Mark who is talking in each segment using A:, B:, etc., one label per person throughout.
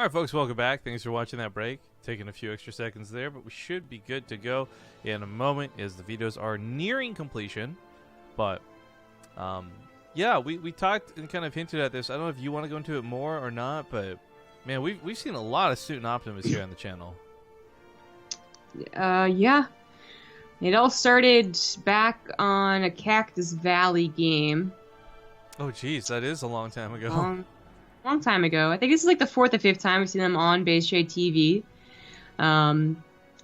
A: All right, folks, welcome back. Thanks for watching that break. Taking a few extra seconds there, but we should be good to go in a moment as the videos are nearing completion. But, yeah, we talked and kind of hinted at this. I don't know if you want to go into it more or not, but, man, we've seen a lot of Snute and Optimus here on the channel.
B: Yeah. It all started back on a Cactus Valley game.
A: Oh, geez, that is a long time ago.
B: Long time ago. I think this is like the 4th or 5th time we've seen them on BaseTradeTV.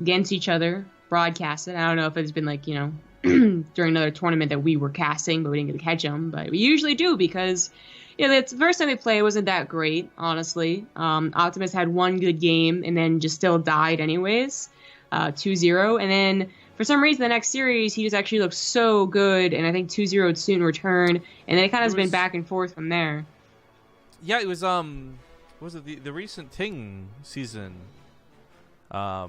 B: Against each other, broadcasted. I don't know if it's been like, during another tournament that we were casting, but we didn't get to catch them. But we usually do because, the first time we played wasn't that great, honestly. Optimus had one good game and then just still died anyways, 2-0. And then for some reason, the next series, he just actually looked so good, and I think 2-0'd soon return. And then it kind of has been back and forth from there.
A: Yeah, it was, what was it, the recent Ting season? I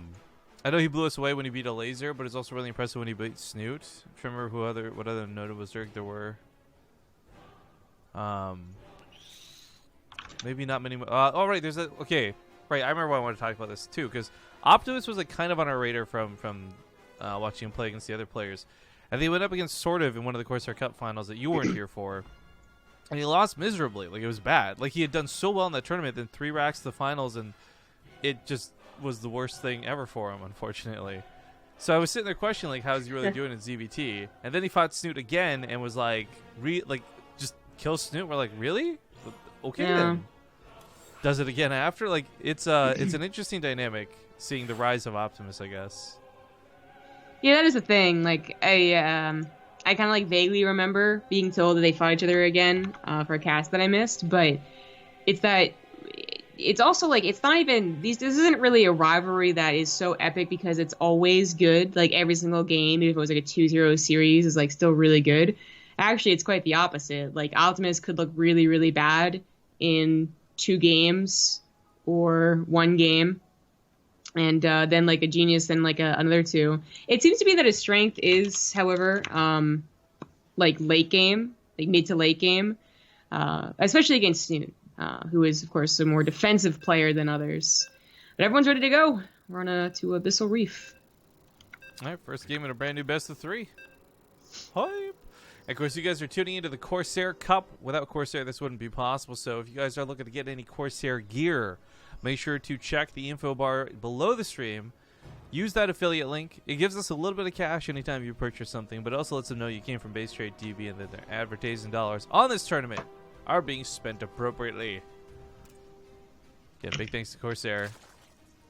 A: know he blew us away when he beat a laser, but it's also really impressive when he beat Snute. I remember what other notables there were. Maybe not many. Oh, right, there's a, okay, right. I remember why I wanted to talk about this too, because Optimus was like kind of on our radar from watching him play against the other players, and they went up against sort of in one of the Corsair Cup finals that you weren't here for. And he lost miserably. Like, it was bad. Like, he had done so well in that tournament, then 3 racks to the finals, and it just was the worst thing ever for him, unfortunately. So I was sitting there questioning, like, how's he really doing in ZBT? And then he fought Snute again and was like, just kill Snute. We're like, really? Okay, then. Does it again after? Like, it's an interesting dynamic, seeing the rise of Optimus, I guess.
B: Yeah, that is the thing. Like, I kind of like vaguely remember being told that they fought each other again for a cast that I missed, but it's also like it's not even this isn't really a rivalry that is so epic because it's always good. Like every single game, even if it was like a 2-0 series, is like still really good. Actually, it's quite the opposite. Like Optimus could look really, really bad in 2 games or 1 game. And then like a genius and like another 2. It seems to be that his strength is, however, like late game, like mid to late game, especially against Snute, who is of course a more defensive player than others. But everyone's ready to go. We're on to Abyssal Reef.
A: All right, first game in a brand new best of 3. Hype! And of course, you guys are tuning into the Corsair Cup. Without Corsair, this wouldn't be possible. So if you guys are looking to get any Corsair gear, make sure to check the info bar below the stream. Use that affiliate link. It gives us a little bit of cash anytime you purchase something, but also lets them know you came from BaseTradeTV and that their advertising dollars on this tournament are being spent appropriately. Yeah, big thanks to Corsair.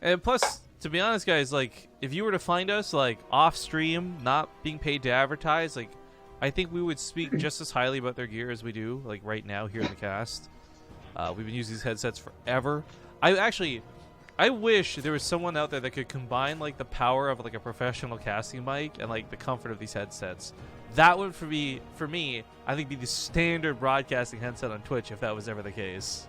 A: And plus, to be honest, guys, like, if you were to find us, like, off-stream, not being paid to advertise, like, I think we would speak just as highly about their gear as we do, like, right now here in the cast. We've been using these headsets forever. I wish there was someone out there that could combine like the power of like a professional casting mic and like the comfort of these headsets. That would for me, I think be the standard broadcasting headset on Twitch if that was ever the case.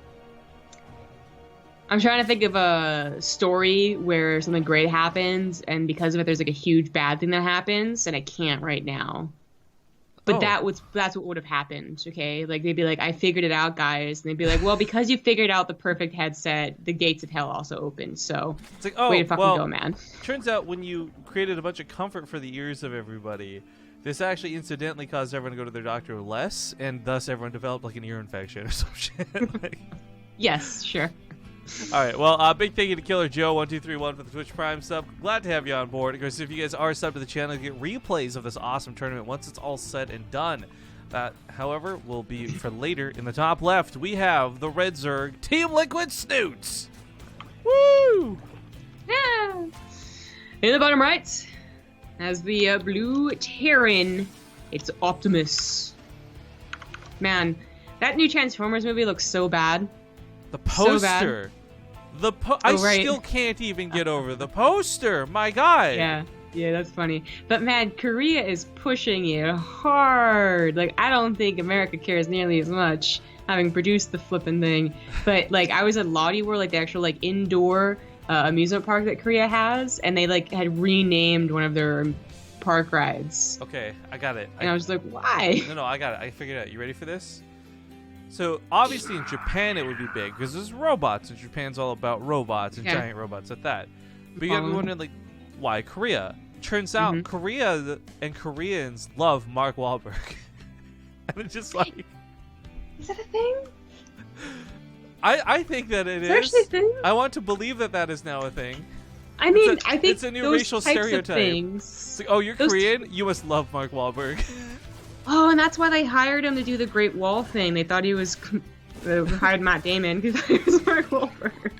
B: I'm trying to think of a story where something great happens, and because of it, there's like a huge bad thing that happens, and I can't right now. But that's what would have happened, okay? Like, they'd be like, I figured it out, guys. And they'd be like, well, because you figured out the perfect headset, the gates of hell also opened. So,
A: it's like, oh,
B: way to fucking go, man.
A: Turns out when you created a bunch of comfort for the ears of everybody, this actually incidentally caused everyone to go to their doctor less, and thus everyone developed, like, an ear infection or some shit. Like...
B: Yes, sure.
A: All right, well, big thank you to Killer Joe1231 for the Twitch Prime sub. Glad to have you on board. Of course, if you guys are subbed to the channel, you get replays of this awesome tournament once it's all said and done. That, however, will be for later. In the top left, we have the Red Zerg Team Liquid Snutes. Woo!
B: Yeah. In the bottom right, as the blue Terran, it's Optimus. Man, that new Transformers movie looks so bad.
A: The poster.
B: So
A: I still can't even get over the poster. My God.
B: Yeah, that's funny. But man, Korea is pushing it hard. Like, I don't think America cares nearly as much, having produced the flippin' thing. But like, I was at Lottie World, like the actual like indoor amusement park that Korea has, and they like had renamed one of their park rides.
A: Okay, I got it.
B: And I was like, why?
A: No, I got it. I figured it out. You ready for this? So obviously in Japan it would be big because there's robots, and Japan's all about robots and giant robots at that. But you gotta be wondering, like, why Korea? Turns out Korea and Koreans love Mark Wahlberg. And it's just like,
B: is that a thing?
A: I think that it is.
B: Actually a thing?
A: I want to believe that that is now a thing.
B: I mean, I think
A: it's a new
B: those
A: racial
B: types
A: stereotype.
B: Of things,
A: it's like, oh, you're Korean? You must love Mark Wahlberg.
B: Oh, and that's why they hired him to do the Great Wall thing. They thought he was hired Matt Damon because he was Mark Wahlberg.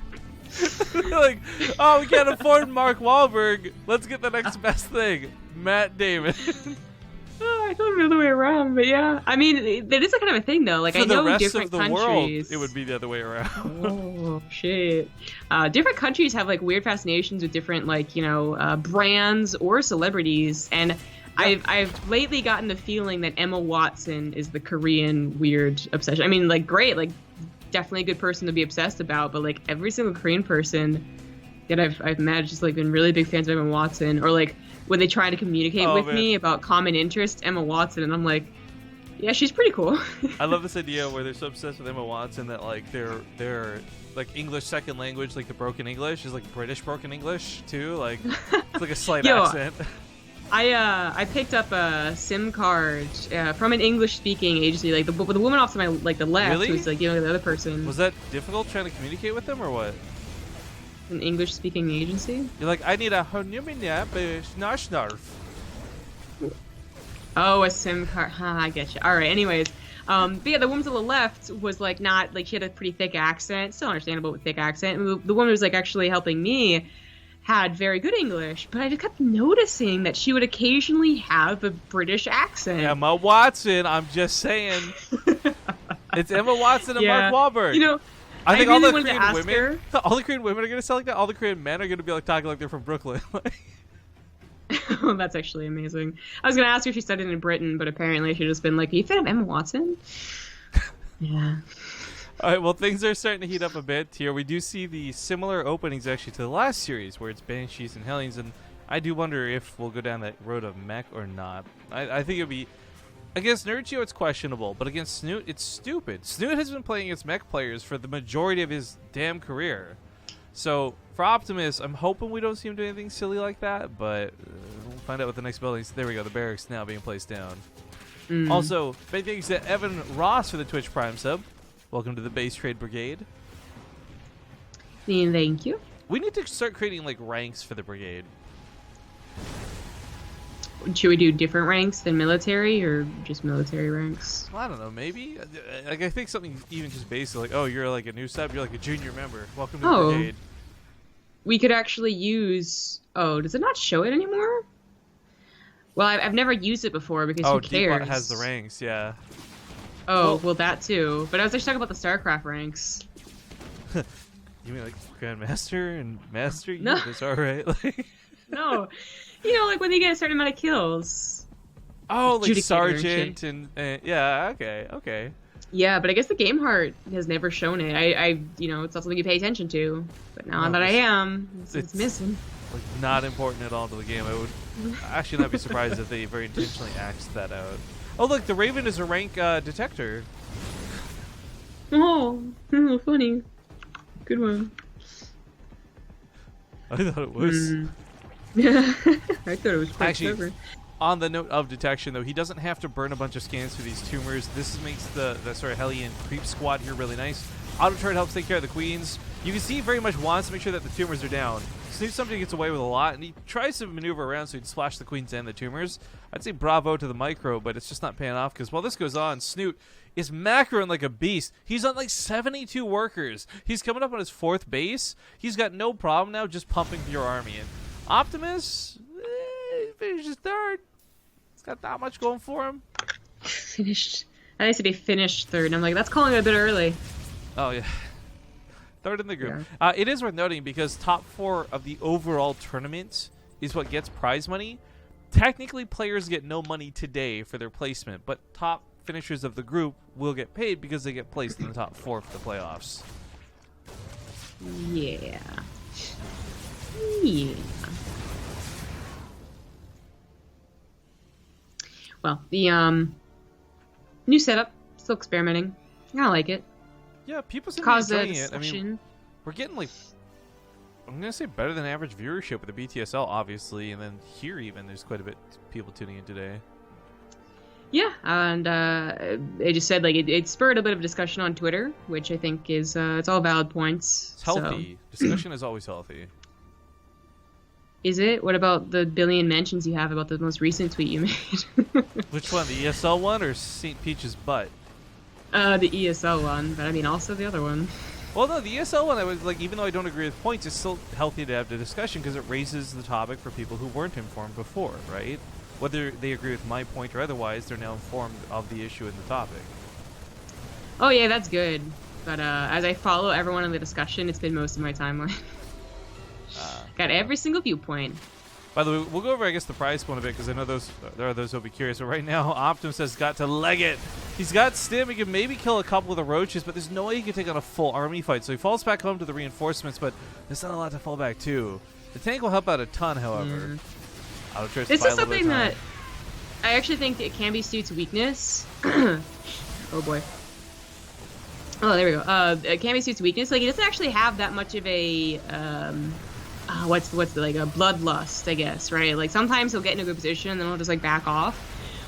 A: Like, oh, we can't afford Mark Wahlberg. Let's get the next best thing, Matt Damon.
B: Oh, I thought it was the other way around, but yeah. I mean, it is a kind of a thing, though. Like,
A: For
B: I know
A: the rest
B: different
A: of the
B: countries.
A: world, it would be the other way around.
B: Oh shit! Different countries have like weird fascinations with different, like, you know, brands or celebrities, and I've lately gotten the feeling that Emma Watson is the Korean weird obsession. I mean, like, great, like, definitely a good person to be obsessed about, but like every single Korean person that I've met just like been really big fans of Emma Watson, or like when they try to communicate with me about common interests, Emma Watson, and I'm like, yeah, she's pretty cool.
A: I love this idea where they're so obsessed with Emma Watson that like they're like English second language, like the broken English is like British broken English too, like it's like a slight accent.
B: I picked up a SIM card from an English-speaking agency, like the woman off to my the left,
A: Really?
B: who's like, you know, the other person.
A: Was that difficult trying to communicate with them or what?
B: An English-speaking agency?
A: You're like, I need a snarf.
B: Oh, a SIM card. I get you. All right. Anyways, but yeah, the woman to the left was like not like, she had a pretty thick accent, still understandable with thick accent. And the woman who was like actually helping me had very good English, but I just kept noticing that she would occasionally have a British accent.
A: Emma Watson, I'm just saying. It's Emma Watson and Mark Wahlberg.
B: You know,
A: I think
B: really
A: all the Korean women,
B: her.
A: all the Korean women are gonna sound like that. All the Korean men are gonna be like talking like they're from Brooklyn.
B: Oh, that's actually amazing. I was gonna ask her if she studied in Britain, but apparently she'd just been like, "Are you a fan of Emma Watson?" Yeah.
A: All right, well, things are starting to heat up a bit here. We do see the similar openings, actually, to the last series, where it's Banshees and Hellions, and I do wonder if we'll go down that road of mech or not. I think it would be... Against Nerdgeo, it's questionable, but against Snute, it's stupid. Snute has been playing against mech players for the majority of his damn career. So, for Optimus, I'm hoping we don't see him do anything silly like that, but we'll find out with the next buildings. There we go, the barracks now being placed down. Also, big thanks to Evan Ross for the Twitch Prime sub. Welcome to the Base Trade Brigade.
B: Thank you.
A: We need to start creating like ranks for the brigade.
B: Should we do different ranks than military, or just military ranks?
A: I don't know, maybe. Like I think something even just basic, like, oh, you're like a new sub, you're like a junior member. Welcome to the brigade.
B: We could actually use. Oh, does it not show it anymore? Well, I've never used it before because who cares?
A: Depot has the ranks, yeah.
B: Oh, well, that too. But I was actually talking about the StarCraft ranks.
A: You mean like Grandmaster and Master?
B: No.
A: That's alright. Like...
B: No. You know, like when they get a certain amount of kills.
A: Oh, like
B: Judicator
A: Sergeant and yeah, okay.
B: Yeah, but I guess the game heart has never shown it. I you know, it's not something you pay attention to. But now that I am, it's missing.
A: Like, not important at all to the game. I would actually not be surprised if they very intentionally axed that out. Oh, look, the Raven is a rank detector.
B: Oh, funny. Good one.
A: I thought it was.
B: Yeah, I thought it was quite clever.
A: On the note of detection, though, he doesn't have to burn a bunch of scans through these tumors. This makes the sort of Hellion creep squad here really nice. Auto turret helps take care of the queens. You can see he very much wants to make sure that the tumors are down. Snute somebody gets away with a lot, and he tries to maneuver around so he'd splash the queens and the tumors. I'd say bravo to the micro, but it's just not paying off because while this goes on, Snute is macroing like a beast. He's on like 72 workers. He's coming up on his 4th base. He's got no problem now just pumping your army in. Optimus, finished his 3rd. He's got that much going for him.
B: Finished. I think he finished 3rd, and I'm like, that's calling it a bit early.
A: Oh, yeah. 3rd in the group. Yeah. It is worth noting because top 4 of the overall tournament is what gets prize money. Technically, players get no money today for their placement, but top finishers of the group will get paid because they get placed in the top 4 for the playoffs.
B: Yeah. Well, the new setup, still experimenting. I like it.
A: Yeah, people seem to be
B: Cause a
A: enjoying it. I
B: discussion.
A: mean, we're getting like, I'm gonna say better than average viewership with the BTSL, obviously, and then here even there's quite a bit of people tuning in today.
B: Yeah, and they just said like it spurred a bit of discussion on Twitter, which I think is it's all valid points.
A: It's healthy. Discussion is always healthy.
B: Is it? What about the billion mentions you have about the most recent tweet you made?
A: Which one, the ESL one or St. Peach's butt?
B: The ESL one, but I mean also the other one.
A: Well, no, the ESL one, I was like, even though I don't agree with points, it's still healthy to have the discussion because it raises the topic for people who weren't informed before, right? Whether they agree with my point or otherwise, they're now informed of the issue and the topic.
B: Oh yeah, that's good. But as I follow everyone in the discussion, it's been most of my timeline. Got every single viewpoint.
A: By the way, we'll go over, I guess, the prize point a bit because I know there are those who'll be curious. But right now, Optimus has got to leg it. He's got stim. He can maybe kill a couple of the roaches, but there's no way he can take on a full army fight. So he falls back home to the reinforcements, but there's not a lot to fall back to. The tank will help out a ton, however.
B: This is something that I actually think it can be Snute's weakness. Oh boy. Oh, there we go. It can be Snute's weakness. Like, he doesn't actually have that much of a what's the like a bloodlust, I guess, right? Like sometimes he'll get in a good position and then he'll just like back off,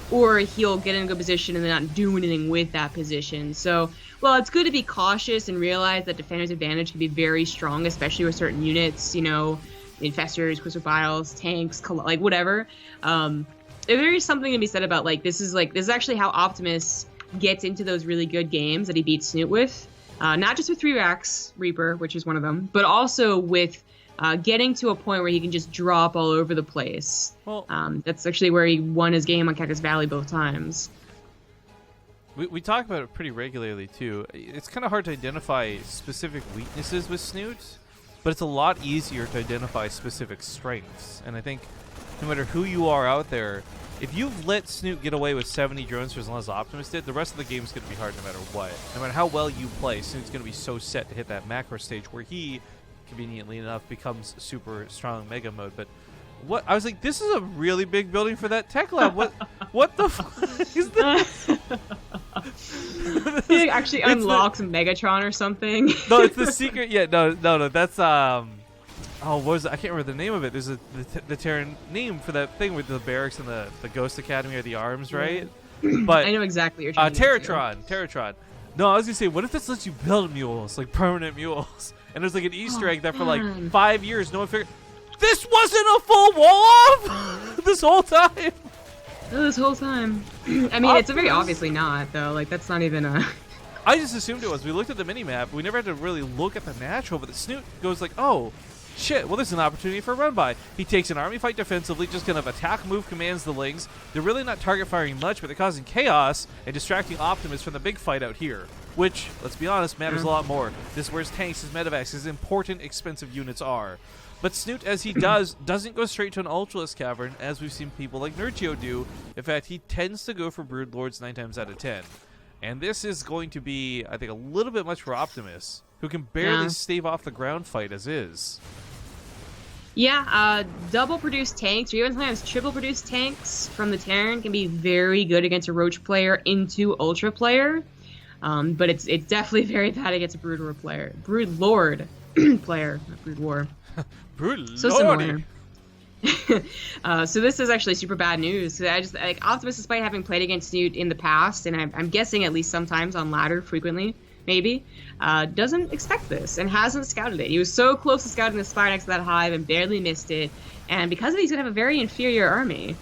B: or he'll get in a good position and then not do anything with that position. So, well, it's good to be cautious and realize that defender's advantage can be very strong, especially with certain units. You know, infestors, crucifiles, tanks, like whatever. There is something to be said about like this is actually how Optimus gets into those really good games that he beats Snute with. Not just with 3-Rax Reaper, which is one of them, but also with getting to a point where he can just drop all over the place.
A: Well,
B: that's actually where he won his game on Cactus Valley both times.
A: We talk about it pretty regularly, too. It's kind of hard to identify specific weaknesses with Snute, but it's a lot easier to identify specific strengths. And I think no matter who you are out there, if you've let Snute get away with 70 drones for as long as Optimus did, the rest of the game is going to be hard no matter what. No matter how well you play, Snute's going to be so set to hit that macro stage where he, conveniently enough, becomes super strong mega mode. But what I was like, this is a really big building for that tech lab. What the fuck is this?
B: He actually unlocks Megatron or something.
A: No, it's the secret. Yeah, no. That's oh, what was it? I can't remember the name of it. There's the Terran name for that thing with the barracks and the Ghost Academy or the arms, right? But
B: I know exactly what you're trying
A: Terratron. No, I was gonna say, what if this lets you build mules, like permanent mules? And there's like an Easter egg that for like 5 years, no one figured this wasn't a full wall off this whole time.
B: This whole time. I mean, it's very obviously not though. Like that's not even a.
A: I just assumed it was. We looked at the mini map. We never had to really look at the natural, but the Snute goes like, oh. Shit, well, this is an opportunity for a run-by. He takes an army fight defensively, just kind of attack, move, commands the Lings. They're really not target firing much, but they're causing chaos and distracting Optimus from the big fight out here. Which, let's be honest, matters a lot more. This is where his tanks, his medevacs, his important, expensive units are. But Snute, as he doesn't go straight to an Ultralisk Cavern, as we've seen people like Nurgio do. In fact, he tends to go for Broodlords 9 times out of 10. And this is going to be, I think, a little bit much for Optimus, who can barely stave off the ground fight as is.
B: Yeah, double produced tanks, or even sometimes triple produced tanks from the Terran can be very good against a Roach player into Ultra player. But it's definitely very bad against a Broodlord player. Broodlord player, not Brood War.
A: Broodlord.
B: So similar. So this is actually super bad news. I just like Optimus, despite having played against Snute in the past, and I'm guessing at least sometimes on ladder frequently, maybe, doesn't expect this and hasn't scouted it. He was so close to scouting the spire next to that hive and barely missed it, and because of it, he's gonna have a very inferior army.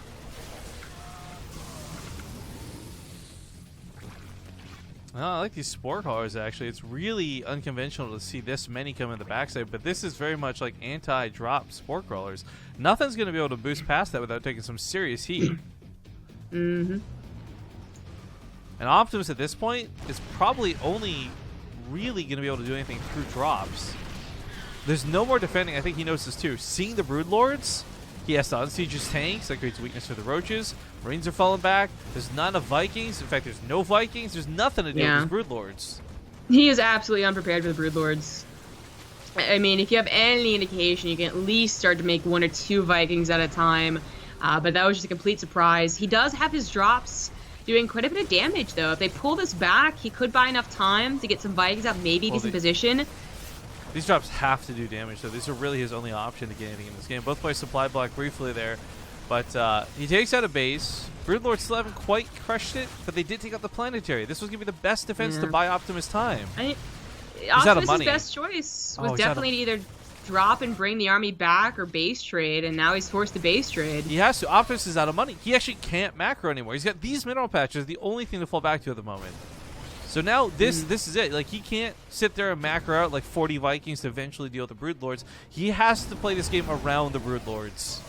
A: Well, I like these spore crawlers, actually. It's really unconventional to see this many come in the backside, but this is very much like anti-drop spore crawlers. Nothing's going to be able to boost past that without taking some serious heat.
B: Mm-hmm.
A: And Optimus at this point is probably only really going to be able to do anything through drops. There's no more defending. I think he knows this too. Seeing the Broodlords, he has to unsiege his tanks. That creates weakness for the Roaches. Marines are falling back. There's not enough Vikings. In fact, there's no Vikings. There's nothing to do with these Broodlords.
B: He is absolutely unprepared for the Broodlords. I mean, if you have any indication, you can at least start to make 1 or 2 Vikings at a time. But that was just a complete surprise. He does have his drops doing quite a bit of damage, though. If they pull this back, he could buy enough time to get some Vikings out, maybe get some position.
A: These drops have to do damage, though. These are really his only option to get anything in this game. Both players supply block briefly there, but he takes out a base. Broodlord still haven't quite crushed it, but they did take out the planetary. This was going to be the best defense to buy Optimus time.
B: Optimus' best choice was definitely to either drop and bring the army back or base trade, and now he's forced to base trade.
A: He has to. Optimus is out of money. He actually can't macro anymore. He's got these mineral patches, the only thing to fall back to at the moment. So now this is it. Like, he can't sit there and macro out like 40 Vikings to eventually deal with the Broodlords. He has to play this game around the Broodlords.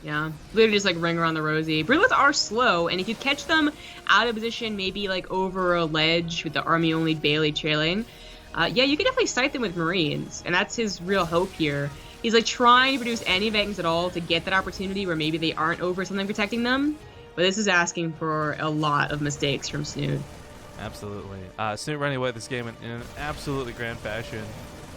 B: Yeah, literally just like ring around the rosy. Broodlords are slow, and if you catch them out of position, maybe like over a ledge with the army only Bailey trailing, yeah, you can definitely sight them with Marines, and that's his real hope here. He's like trying to produce any Vikings at all to get that opportunity where maybe they aren't over something protecting them, but this is asking for a lot of mistakes from Snute.
A: Absolutely. Snute running away with this game in an absolutely grand fashion.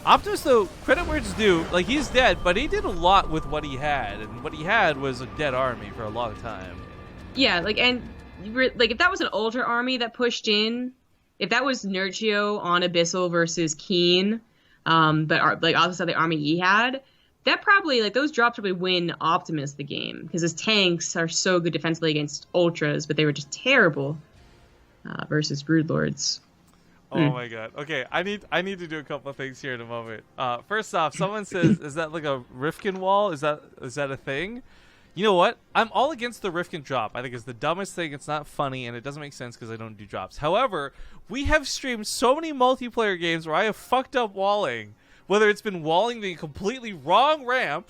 A: Optimus, though, credit where it's due. Like, he's dead, but he did a lot with what he had, and what he had was a dead army for a long time.
B: Yeah, like, and like if that was an Ultra army that pushed in, if that was Nurgio on Abyssal versus Keen, but like also the army he had, that probably, like, those drops probably win Optimus the game, because his tanks are so good defensively against Ultras, but they were just terrible versus Broodlords.
A: Oh my god. Okay, I need to do a couple of things here in a moment. First off, someone says, is that like a Rifkin wall? Is that a thing? You know what? I'm all against the Rifkin drop. I think it's the dumbest thing. It's not funny, and it doesn't make sense because I don't do drops. However, we have streamed so many multiplayer games where I have fucked up walling. Whether it's been walling the completely wrong ramp,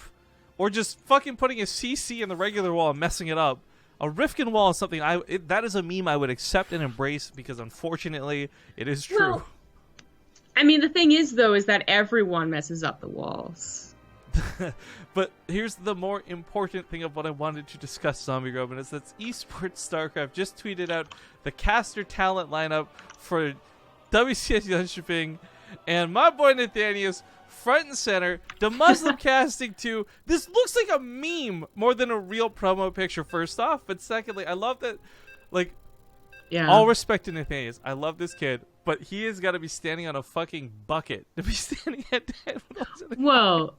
A: or just fucking putting a CC in the regular wall and messing it up. A Rifkin wall is something that is a meme I would accept and embrace because, unfortunately, it is true.
B: Well, I mean, the thing is, though, is that everyone messes up the walls.
A: But here's the more important thing of what I wanted to discuss, Zombie Grub, and it's that Esports StarCraft just tweeted out the caster talent lineup for WCS Young Shipping, and my boy Nathanius front and center, the Muslim casting too. This looks like a meme more than a real promo picture, first off, but secondly, I love that, like, all respect to Nathanius. I love this kid, but he has got to be standing on a fucking bucket to be standing at dead.
B: Well,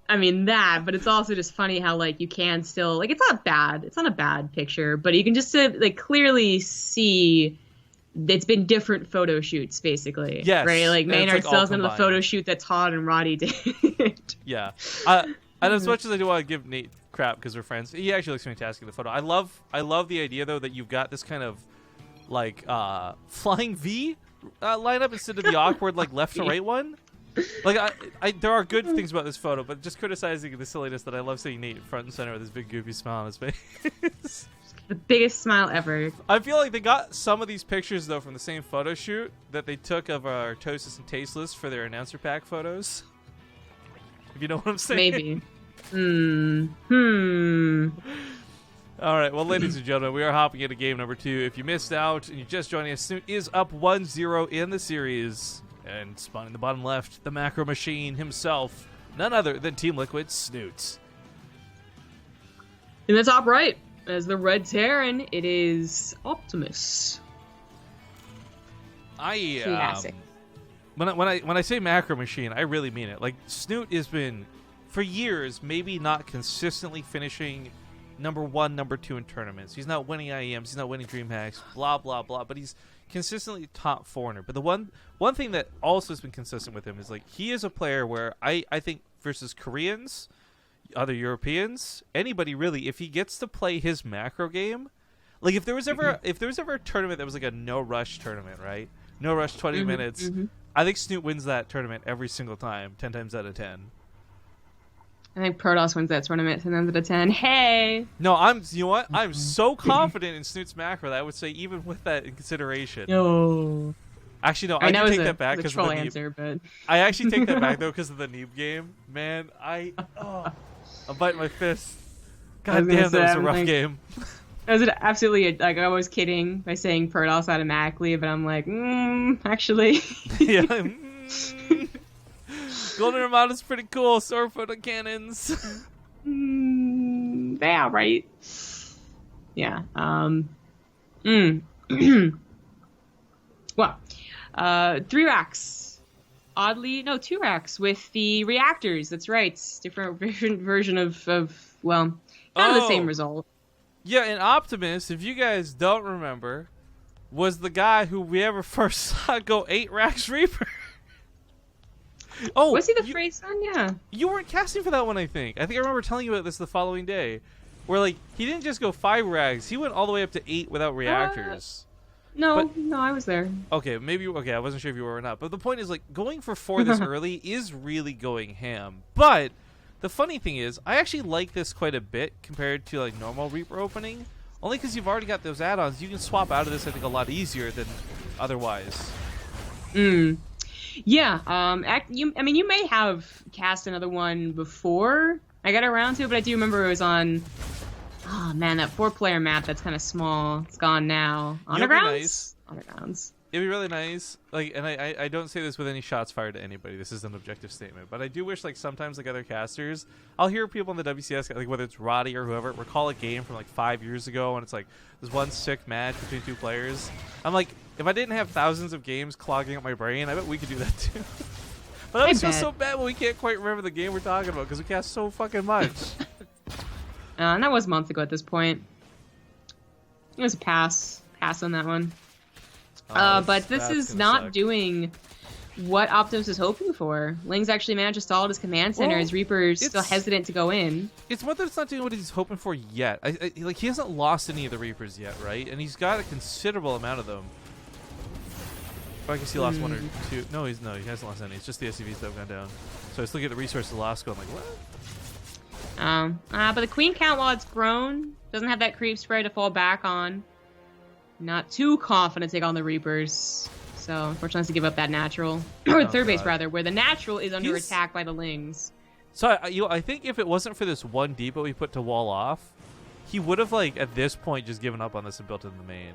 B: I mean that, but it's also just funny how, like, you can still, like, it's not bad. It's not a bad picture, but you can just like clearly see it's been different photo shoots, basically.
A: Yes.
B: Right? Like, Maynard still has the photo shoot that Todd and Roddy did.
A: Yeah. And as much as I do want to give Nate crap because we're friends, he actually looks fantastic in the photo. I love the idea, though, that you've got this kind of, like, flying V lineup instead of the awkward, like, left to right one. Like, there are good things about this photo, but just criticizing the silliness that I love seeing Nate front and center with his big goofy smile on his face.
B: The biggest smile ever.
A: I feel like they got some of these pictures, though, from the same photo shoot that they took of our Tosis and Tasteless for their announcer pack photos. If you know what I'm saying.
B: Maybe.
A: All right, well, ladies and gentlemen, we are hopping into game number 2. If you missed out and you're just joining us, Snute is up 1-0 in the series. And spawning the bottom left, the macro machine himself, none other than Team Liquid's Snute.
B: In the top right, as the Red Terran, it is Optimus.
A: When I say macro machine, I really mean it. Like, Snute has been, for years, maybe not consistently finishing number 1, number 2 in tournaments. He's not winning IEMs, he's not winning DreamHacks, blah, blah, blah, but he's consistently top foreigner. But the one thing that also has been consistent with him is, like, he is a player where I think versus Koreans, other Europeans, anybody really, if he gets to play his macro game, like, if there was ever a tournament that was like a no rush tournament, right? No rush 20 minutes. I think Snute wins that tournament every single time, 10 times out of 10.
B: I think Protoss wins that tournament 10 times out of 10. Hey!
A: No, you know what? I'm so confident in Snute's macro that I would say even with that in consideration.
B: No.
A: Actually, no, I do take that back because of the Neeb.
B: Answer, but...
A: I actually take that back, though, because of the Neeb game. Man, I'm biting my fist. God damn, that was a rough game.
B: That was absolutely, like, I was kidding by saying Protoss automatically, but I'm like, actually.
A: Yeah. Golden Armada's pretty cool. Sword photo cannons.
B: They are right. Yeah. Well, 3 racks. Oddly, no, 2 racks with the reactors. That's right. Different version of well, kind of the same result.
A: Yeah, and Optimus, if you guys don't remember, was the guy who we ever first saw go 8 racks Reaper. Oh,
B: was he the phrase son? Yeah.
A: You weren't casting for that one, I think. I remember telling you about this the following day, where like he didn't just go 5 racks; he went all the way up to 8 without reactors.
B: No, I was there.
A: Okay, maybe. Okay, I wasn't sure if you were or not. But the point is, like, going for 4 this early is really going ham. But the funny thing is, I actually like this quite a bit compared to like normal Reaper opening. Only because you've already got those add-ons, you can swap out of this, I think, a lot easier than otherwise.
B: Yeah. I mean, you may have cast another one before I got around to it, but I do remember it was on. Oh man, that 4-player map that's kind of small. It's gone now. Undergrounds?
A: Nice.
B: Undergrounds.
A: It'd be really nice. Like, and I don't say this with any shots fired to anybody. This is an objective statement. But I do wish, like, sometimes, like, other casters, I'll hear people in the WCS, like, whether it's Roddy or whoever, recall a game from, like, 5 years ago, and it's, like, there's one sick match between 2 players. I'm like, if I didn't have thousands of games clogging up my brain, I bet we could do that, too. But that feels so bad when we can't quite remember the game we're talking about, because we cast so fucking much.
B: And that was months ago at this point. It was a pass on that one. But this is not doing what Optimus is hoping for. Ling's actually managed to stall at his command center. His Reaper's still hesitant to go in.
A: It's more that it's not doing what he's hoping for yet. Like, he hasn't lost any of the Reapers yet, right? And he's got a considerable amount of them. Oh, I guess he lost 1 or 2. No, he hasn't lost any. It's just the SCVs that have gone down. So I was looking at the resources lost, going like, what?
B: But the queen count, while it's grown, doesn't have that creep spread to fall back on. Not too confident to take on the Reapers. So, unfortunately, has to give up that natural. Or third base, rather, where the natural is under attack by the Lings.
A: So, I think if it wasn't for this one depot we put to wall off, he would have, like, at this point, just given up on this and built it in the main.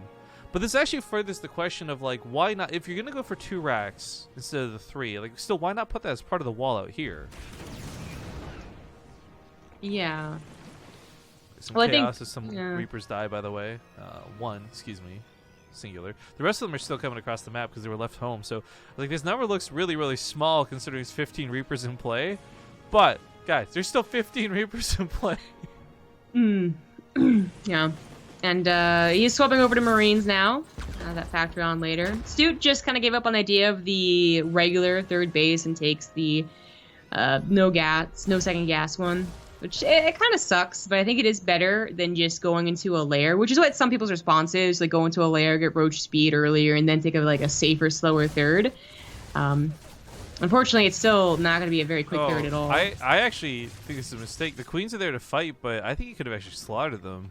A: But this actually furthers the question of, like, why not? If you're going to go for 2 racks instead of the 3, like, still, why not put that as part of the wall out here?
B: Yeah.
A: Some chaos as some Reapers die, by the way. 1, excuse me, singular. The rest of them are still coming across the map because they were left home. So, like, this number looks really, really small considering there's 15 Reapers in play. But, guys, there's still 15 Reapers in play.
B: Yeah. And he's swapping over to Marines now. That factor on later. Snute just kind of gave up on the idea of the regular third base and takes the no second gas one. Which, it kind of sucks, but I think it is better than just going into a lair, which is what some people's response is, like go into a lair, get roach speed earlier, and then take a safer, slower third. Unfortunately, it's still not going to be a very quick third at all.
A: I actually think this is a mistake. The queens are there to fight, but I think he could have actually slaughtered them.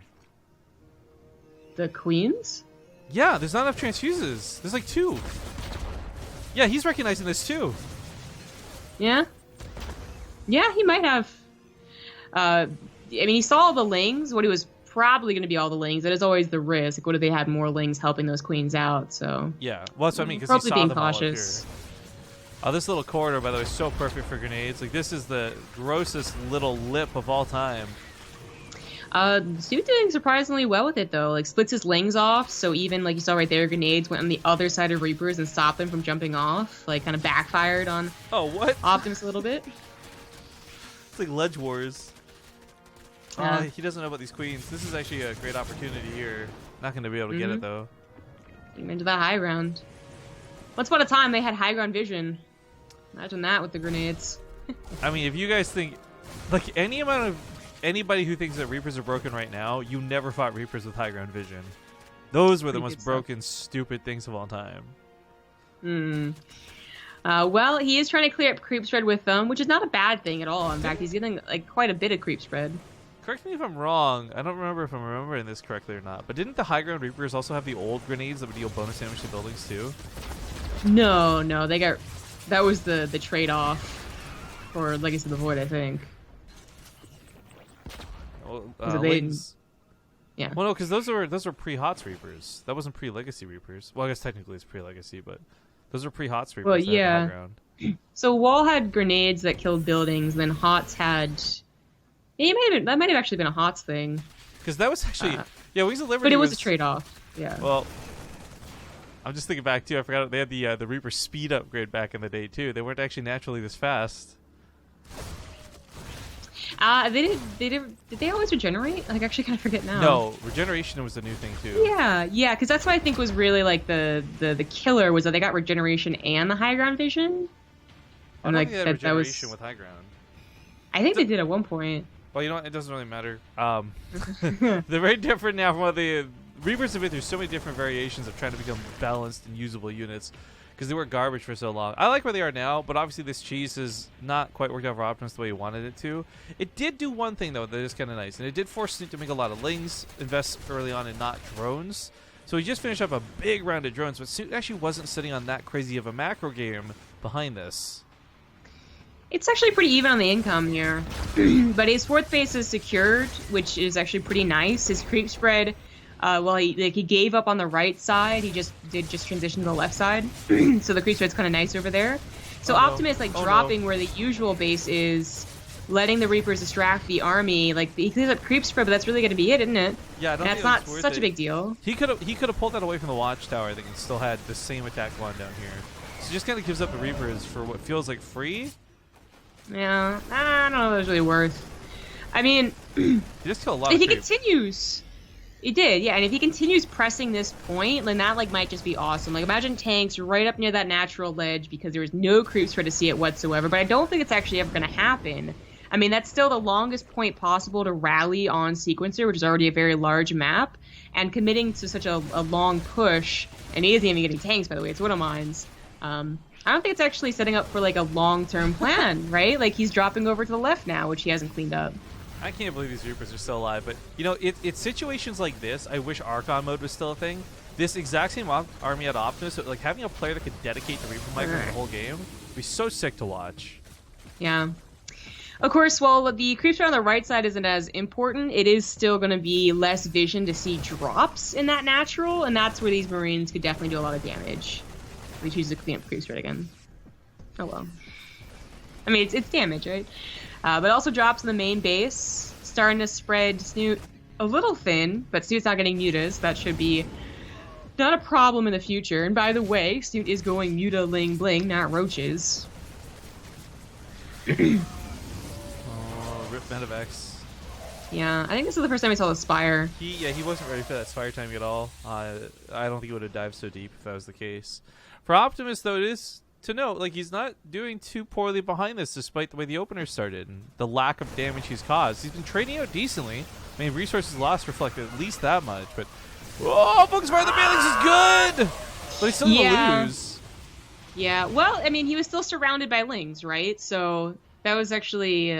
B: The queens?
A: Yeah, there's not enough transfuses. There's like 2. Yeah, he's recognizing this too.
B: Yeah? Yeah, he might have. I mean, he saw all the Lings. What he was probably going to be all the Lings. That is always the risk. Like, what if they had more Lings helping those queens out? So
A: yeah, well, that's what I mean. Because
B: probably
A: he saw
B: being
A: them
B: cautious.
A: All up here. This little corridor, by the way, is so perfect for grenades. Like, this is the grossest little lip of all time.
B: Snute doing surprisingly well with it though. Like, splits his Lings off, so even like you saw right there, grenades went on the other side of Reapers and stopped them from jumping off. Like, kind of backfired on Optimus a little bit.
A: It's like Ledge Wars. He doesn't know about these queens. This is actually a great opportunity here. Not going to be able to get it, though.
B: Getting into the high ground. Once upon a time, they had high ground vision. Imagine that with the grenades.
A: I mean, if you guys think... Like, any amount of... Anybody who thinks that Reapers are broken right now, you never fought Reapers with high ground vision. Those were the most broken, stupid things of all time.
B: Well, he is trying to clear up creep spread with them, which is not a bad thing at all. In fact, he's getting like quite a bit of creep spread.
A: Correct me if I'm wrong. I don't remember if I'm remembering this correctly or not. But didn't the high ground Reapers also have the old grenades that would deal bonus damage to buildings too?
B: No, they got... That was the trade-off for Legacy of the Void, I think.
A: Well,
B: yeah.
A: Well, no, because those were pre-Hots Reapers. That wasn't pre-Legacy Reapers. Well, I guess technically it's pre-Legacy, but those are pre-Hots Reapers.
B: Well, yeah. So Wall had grenades that killed buildings, and then Hots had... Yeah, that might have actually been a Hots thing.
A: Because that was actually... yeah, Wings of Liberty
B: But it was a trade-off, yeah.
A: Well, I'm just thinking back too. I forgot they had the Reaper speed upgrade back in the day too. They weren't actually naturally this fast.
B: Did they always regenerate? Like, I actually kind of forget now.
A: No, regeneration was a new thing too.
B: Yeah, because that's what I think was really like the killer was that they got regeneration and the high ground vision.
A: I don't think they had regeneration with high ground.
B: I think they did at one point.
A: Well, you know what? It doesn't really matter. They're very different now from what the Reapers have been through so many different variations of trying to become balanced and usable units because they were garbage for so long. I like where they are now, but obviously this cheese has not quite worked out for Optimus the way he wanted it to. It did do one thing, though, that is kind of nice, and it did force Snute to make a lot of lings, invest early on and not drones. So he just finished up a big round of drones, but Snute actually wasn't sitting on that crazy of a macro game behind this.
B: It's actually pretty even on the income here. But his fourth base is secured, which is actually pretty nice. His creep spread, well, he gave up on the right side. He just transition to the left side. So the creep spread's kind of nice over there. So Optimus, dropping where the usual base is, letting the Reapers distract the army. Like, he cleans up creep spread, but that's really going to be it, isn't it?
A: Yeah, I don't think
B: that's not such a big deal.
A: He could have pulled that away from the watchtower, I think, and still had the same attack going down here. So just kind of gives up the Reapers for what feels like free.
B: Yeah, I don't know if it's really worth. I mean,
A: he just killed a lot
B: if
A: of
B: he continues, he did, yeah. And if he continues pressing this point, then that might just be awesome. Like, imagine tanks right up near that natural ledge because there was no creep spread to see it whatsoever. But I don't think it's actually ever going to happen. I mean, that's still the longest point possible to rally on Sequencer, which is already a very large map, and committing to such a long push. And he isn't even getting tanks, by the way. It's Widow Mines. I don't think it's actually setting up for like a long-term plan, right? Like, he's dropping over to the left now, which he hasn't cleaned up.
A: I can't believe these Reapers are still alive, but you know, it's situations like this. I wish Archon mode was still a thing. This exact same army at Optimus, so, like having a player that could dedicate to Reaper micro the whole game would be so sick to watch.
B: Yeah. Of course, while the creep spread on the right side isn't as important, it is still going to be less vision to see drops in that natural, and that's where these Marines could definitely do a lot of damage. We choose to clean up creep spread again. Oh well. I mean, it's damage, right? But it also drops in the main base, starting to spread Snute a little thin, but Snute's not getting mutas. That should be not a problem in the future. And by the way, Snute is going muta ling bling, not roaches.
A: Oh, rip Medivacs.
B: Yeah, I think this is the first time I saw the Spire.
A: He wasn't ready for that Spire timing at all. I don't think he would have dived so deep if that was the case. For Optimus, though, it is to note, like, he's not doing too poorly behind this, despite the way the opener started and the lack of damage he's caused. He's been trading out decently. I mean, resources lost reflect at least that much, but oh, Focus Fire the Phalanx is good, but he's still gonna lose.
B: Yeah, well, I mean, he was still surrounded by lings, right? So that was actually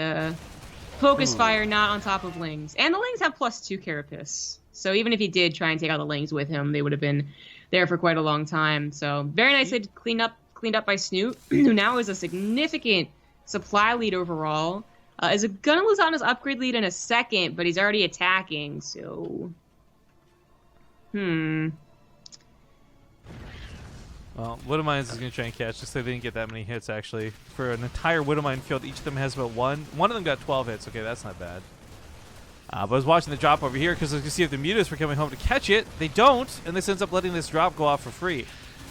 B: Focus Fire not on top of lings, and the lings have +2 carapace. So even if he did try and take out the lings with him, they would have been there for quite a long time. So very nicely cleaned up by Snute, who now is a significant supply lead overall. Is gonna lose on his upgrade lead in a second, but he's already attacking. So,
A: Well, Widow Mines is going to try and catch, just so they didn't get that many hits, actually. For an entire Widow Mine field, each of them has about one. One of them got 12 hits. Okay, that's not bad. But I was watching the drop over here because I was going to see if the mutas were coming home to catch it. They don't, and this ends up letting this drop go off for free.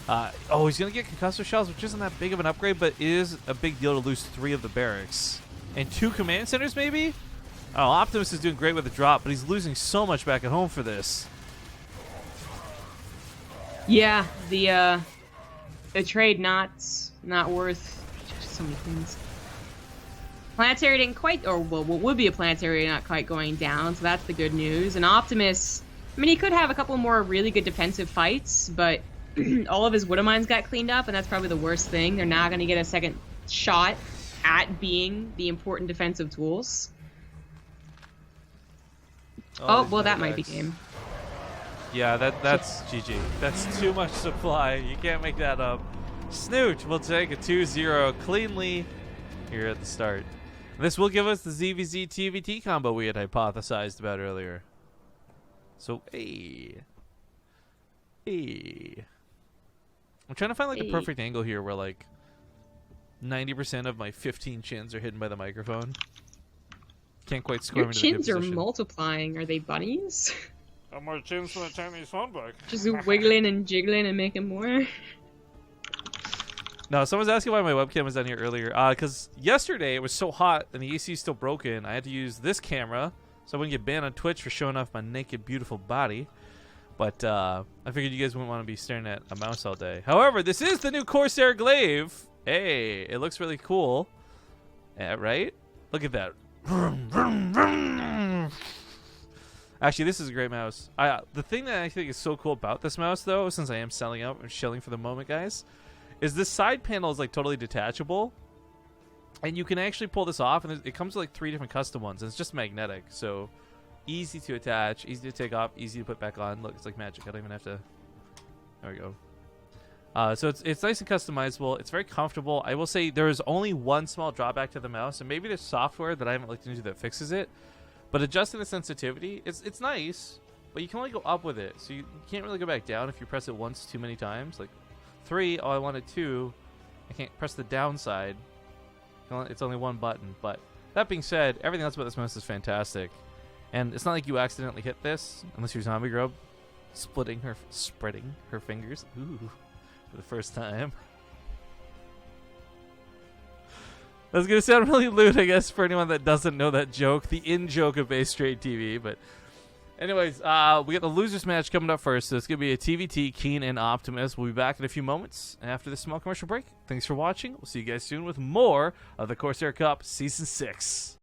A: Oh, he's going to get concussor shells, which isn't that big of an upgrade, but it is a big deal to lose 3 of the barracks. And 2 command centers, maybe? Oh, Optimus is doing great with the drop, but he's losing so much back at home for this.
B: Yeah, the trade not worth so many things. Planetary didn't quite, or well, what would be a planetary not quite going down, so that's the good news. And Optimus, I mean, he could have a couple more really good defensive fights, but all of his Widow Mines got cleaned up, and that's probably the worst thing. They're not going to get a second shot at being the important defensive tools. Oh, well, that might be game.
A: Yeah, that's GG. That's too much supply. You can't make that up. Snute will take a 2-0 cleanly here at the start. This will give us the ZVZ TVT combo we had hypothesized about earlier. So, hey. I'm trying to find like the perfect angle here where like 90% of my 15 chins are hidden by the microphone. Can't quite score
B: Your
A: into the good
B: chins are
A: position.
B: multiplying. Are they bunnies?
A: I'm more chins than a Chinese phone book.
B: Just wiggling and jiggling and making more.
A: No, someone's asking why my webcam was down here earlier. Because yesterday it was so hot and the AC is still broken. I had to use this camera so I wouldn't get banned on Twitch for showing off my naked, beautiful body. But I figured you guys wouldn't want to be staring at a mouse all day. However, this is the new Corsair Glaive. Hey, it looks really cool. Yeah, right? Look at that. Actually, this is a great mouse. The thing that I think is so cool about this mouse, though, since I am selling out and shelling for the moment, guys, is this side panel is like totally detachable, and you can actually pull this off, and it comes with like 3 different custom ones, and it's just magnetic, so easy to attach, easy to take off, easy to put back on. Look, it's like magic. I don't even have to. There we go. So it's nice and customizable. It's very comfortable. I will say there is only one small drawback to the mouse, and maybe there's software that I haven't looked into that fixes it. But adjusting the sensitivity, it's nice, but you can only go up with it, so you can't really go back down if you press it once too many times. Like 3, oh, I wanted 2. I can't press the down side. It's only one button. But that being said, everything else about this mouse is fantastic, and it's not like you accidentally hit this unless you're Zombie Grub, spreading her fingers. Ooh, for the first time. That's going to sound really lewd, I guess, for anyone that doesn't know that joke. The in-joke of BaseTradeTV. But anyways, we got the losers match coming up first. So it's going to be a TvT, Keen, and Optimus. We'll be back in a few moments after this small commercial break. Thanks for watching. We'll see you guys soon with more of the Corsair Cup Season 6.